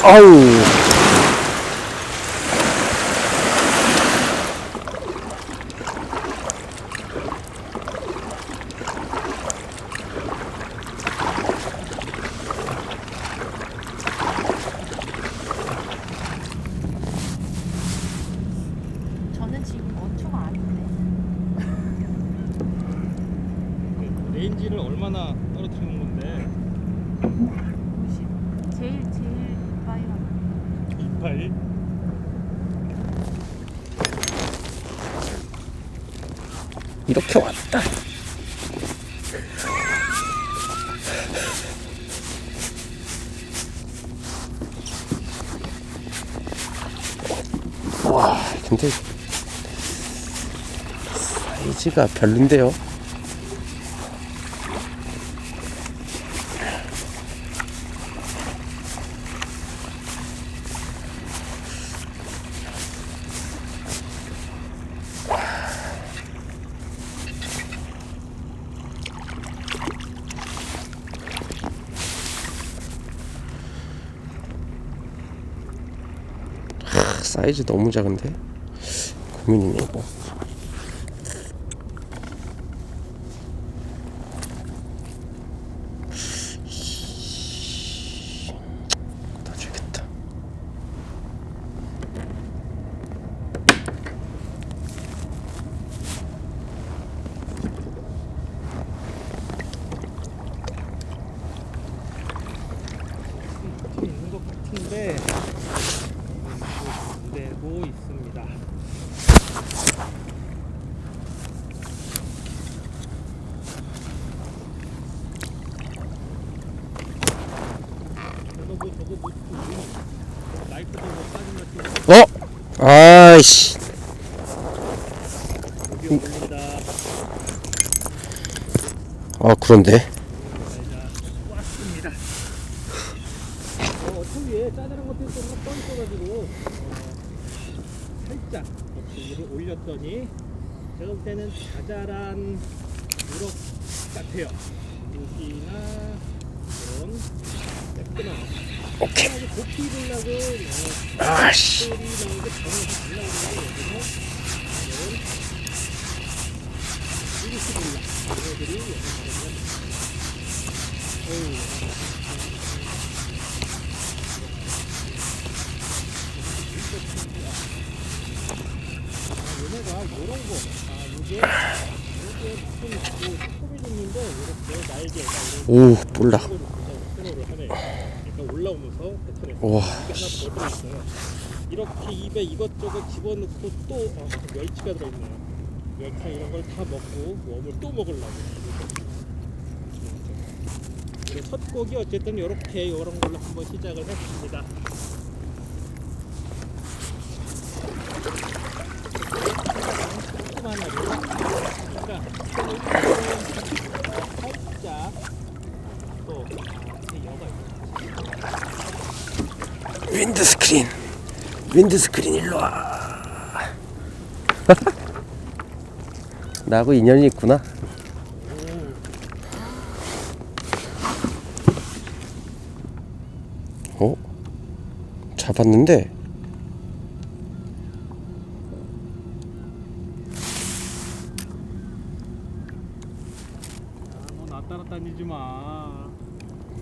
아우. 저는 지금 어초가 아닌데. 레인지를 얼마나 떨어뜨리는 건데? 제일 이빠이랑. 이파이? 이렇게 왔다. 와, 근데 사이즈가 별론데요. 사이즈 너무 작은데 고민이네 이거. 놔줘야겠다. 있는 것 같은데 되고 있습니다. 저거 뭐 마이크도 뭐 빠진 것 같은데 아이씨. 여기 올립니다. 그런데 왔습니다. 어떻게 짜잘한 것들이 좀 떠 있어가지고 살짝 위를 올렸더니 제가 볼 때는 자잘한 우럭 같아요. 여기나 이런 매끈한 오케이. 고기 보려고 아씨. 소리 나오게 전에서 달라오는데 여기서 이런 이리스 볼라 얘네들이 여기 얘네가 요런 거, 요게 무슨 소금이 있는데 이렇게 날개가 오, 몰라. 패널을 하네. 그러니까 올라오면서 패턴에서 우와. 이게 하나 더 들어있어요. 이렇게 입에 이것저것 집어넣고 또 멸치가 들어있네요. 멸치 이런 걸 다 먹고 웜을 또 먹으려고. 오늘 첫 곡이 어쨌든 이렇게 이런 걸로 한번 시작을 했습니다. 조그만 하루. 그러니까 살짝 또 여가 있어요. 윈드스크린 일로와. 나하고 인연이 있구나. 잡았는데 너 나 따라다니지 마.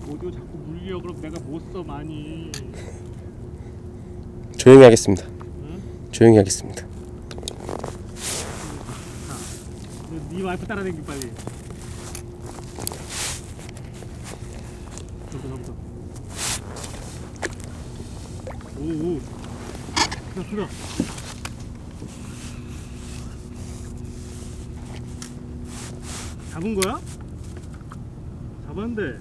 오디오 자꾸 물려. 그럼 내가 못 써 많이. 조용히 하겠습니다. 응? 조용히 하겠습니다. 네 와이프 따라다니기 빨리. 저부터. 오. 그래. 잡은 거야? 잡았는데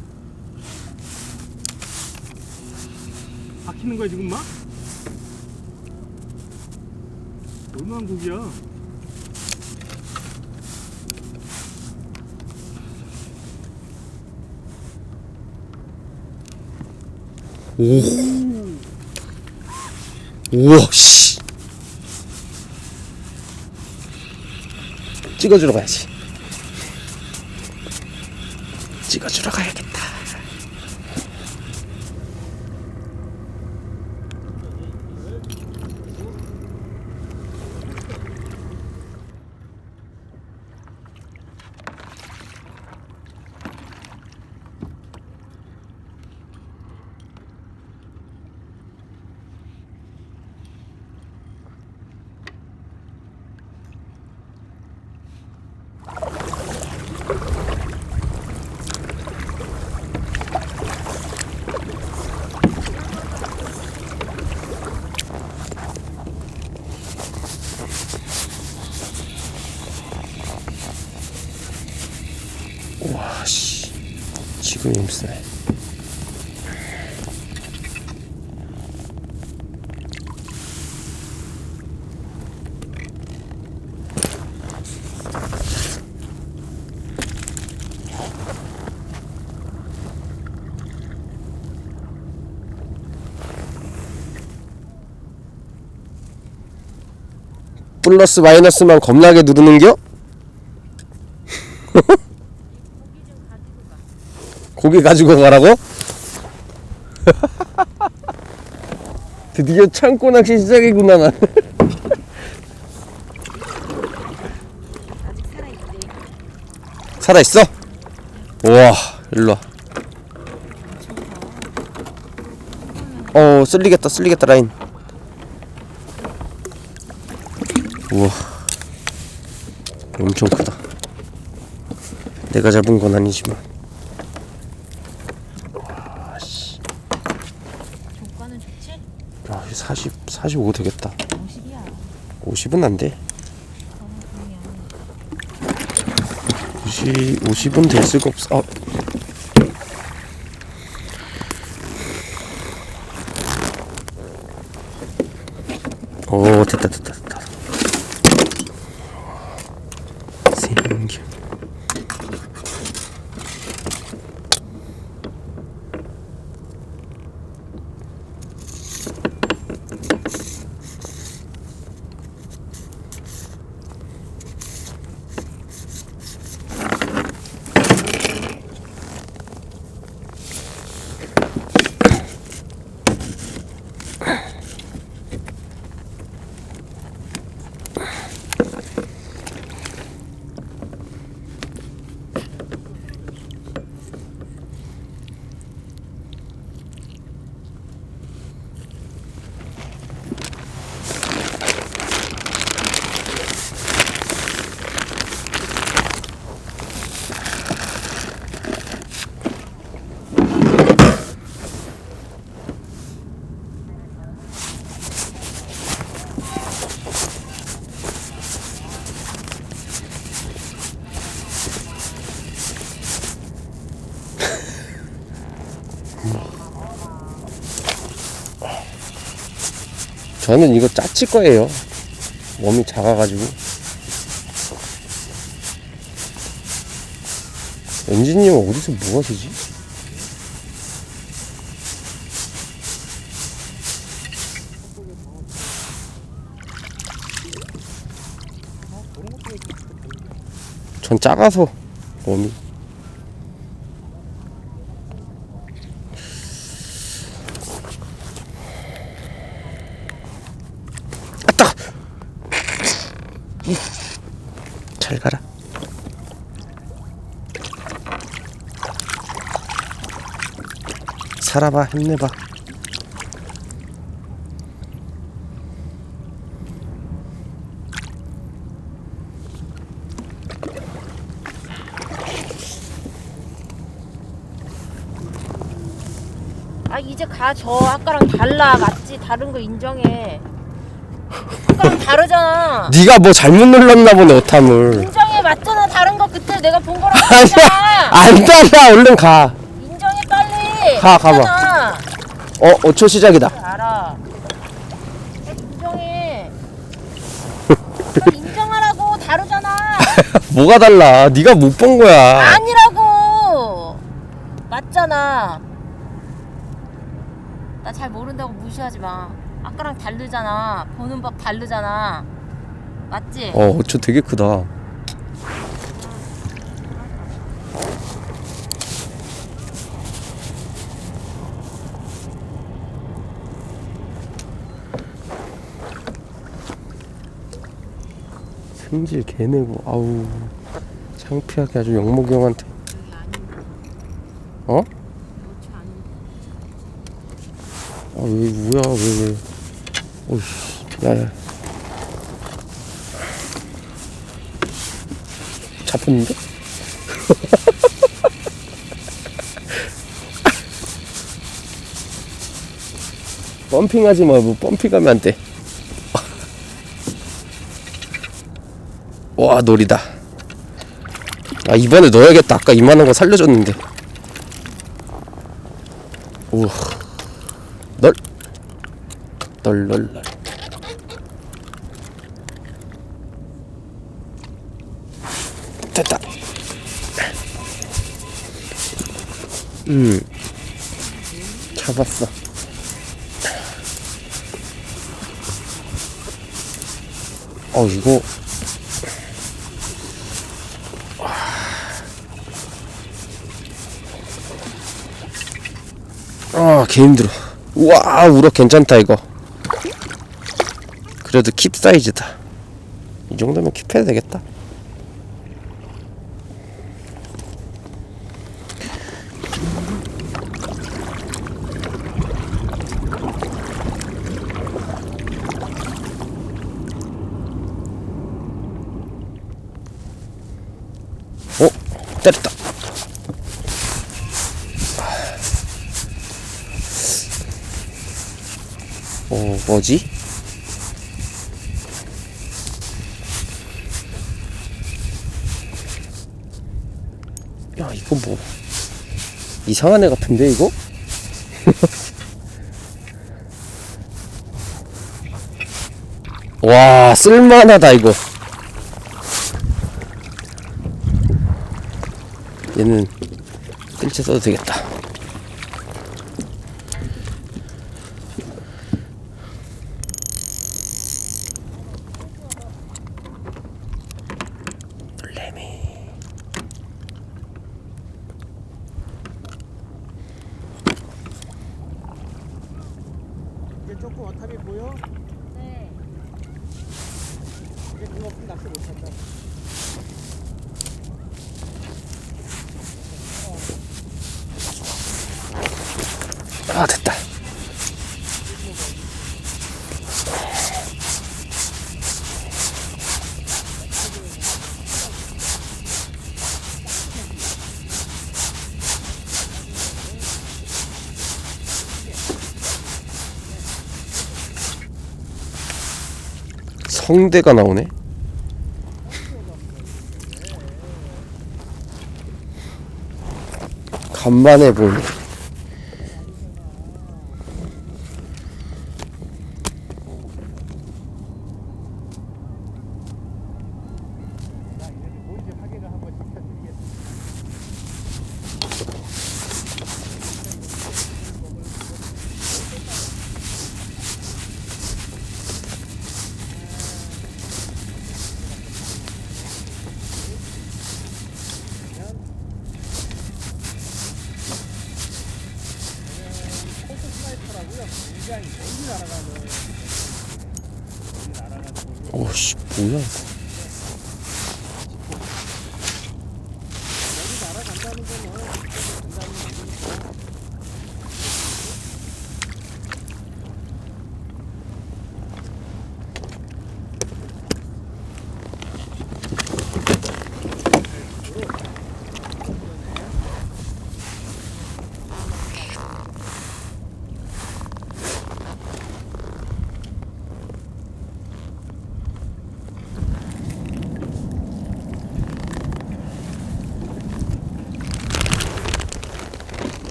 박히는 거야 지금 막? 얼마나 고기야? 오. 우와, 씨. 찍어주러 가야지. 찍어주러 가야겠다. 지금 힘쓰네. 플러스 마이너스만 겁나게 누르는겨? 고기 가지고 가라고? 드디어 창고 낚시 시작이구나. 난. 아직 살아있대. 살아있어? 우와, 일로와. 쓸리겠다 라인. 우와, 엄청 크다. 내가 잡은 건 아니지만. 와, 씨. 조과는 좋지? 야, 45 되겠다. 50이야. 50은 안 돼. 저는 그냥 50은 될 수가 없어. 됐다. 생겨. 저는 이거 짜칠 거예요. 몸이 작아가지고. 엔지니어 어디서 뭐 하시지? 전 작아서 몸이. 잘 가라. 살아봐, 힘내봐. 이제 가. 저 아까랑 달라. 맞지? 다른 거 인정해. 아까랑 다르잖아. 네가 뭐 잘못 눌렀나 보네, 오탐을. 인정해. 맞잖아. 다른 거 그때 내가 본 거랑 아니야, 다르잖아. 안 달라. 얼른 가. 인정해 빨리. 가봐. 맞잖아. 5초 시작이다. 알아. 인정해. 빨리 인정하라고. 다르잖아. 뭐가 달라? 네가 못 본 거야. 아니라고. 맞잖아. 나 잘 모른다고 무시하지 마. 아까랑 다르잖아. 보는 법 다르잖아. 맞지? 5초 되게 크다. 승질 개내고, 아우, 창피하게 아주 영목이 형한테. 어? 왜 뭐야, 왜 어이씨, 야야, 잡혔는데? 펌핑하지 마. 뭐 펌핑하면 안 돼. 와, 놀이다. 이번에 넣어야겠다. 아까 이만한 거 살려줬는데. 오, 널, 널. 됐다. 잡았어. 이거. 개 힘들어. 우와, 우럭 괜찮다, 이거. 그래도 킵 사이즈다. 이 정도면 킵해야 되겠다. 때렸다. 뭐지? 야, 이거 뭐 이상한 애 같은데, 이거? 와, 쓸만하다, 이거. 얘는 뜰채 써도 되겠다. 놀래미. 이게 조금 어탑이 보여? 네. 이게 그거 없으면 낚시 못한다. 됐다. 성대가 나오네. 간만에 보네. 뭔지 확인을 한번 시켜드리겠습니다. 포트 스나이퍼라고요. 굉장히 멀리 날아가는 오씨, 뭐야 이거. 멀리 날아간다는 거는 간다는 얘기니까.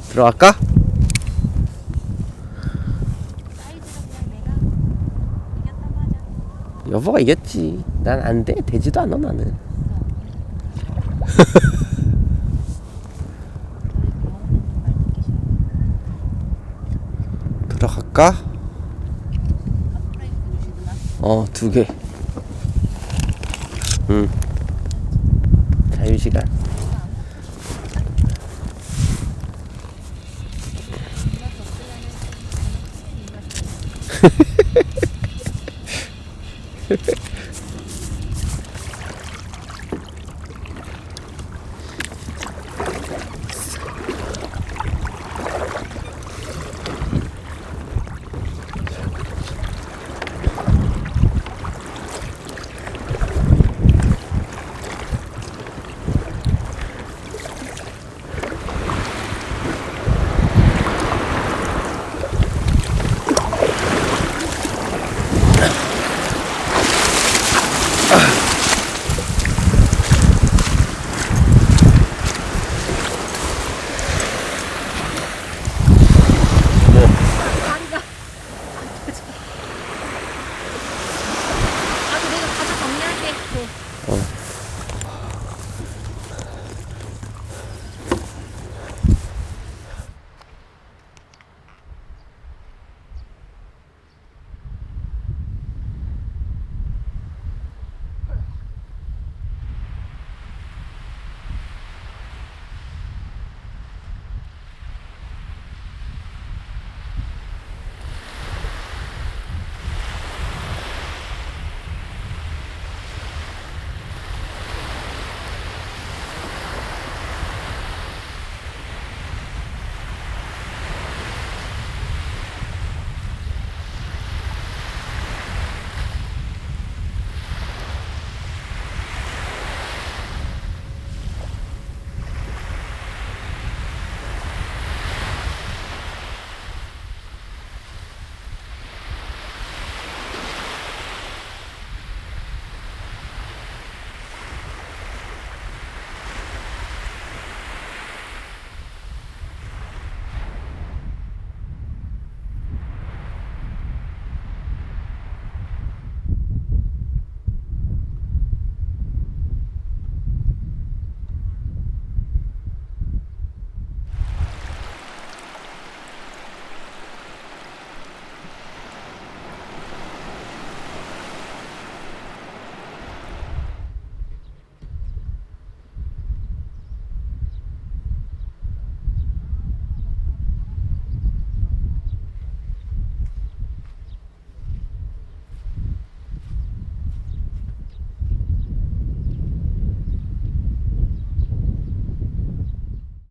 들어갈까? 사이즈가 그냥 내가 이겼다고 하자. 여보가 이겼지. 난 안 돼. 되지도 않아, 나는. 저희 병원에서 말 듣기 싫어. 들어갈까? 핫브레이크 주시구나. 2개. 자유시간. 이맛 없으려면 저는 크게 이맛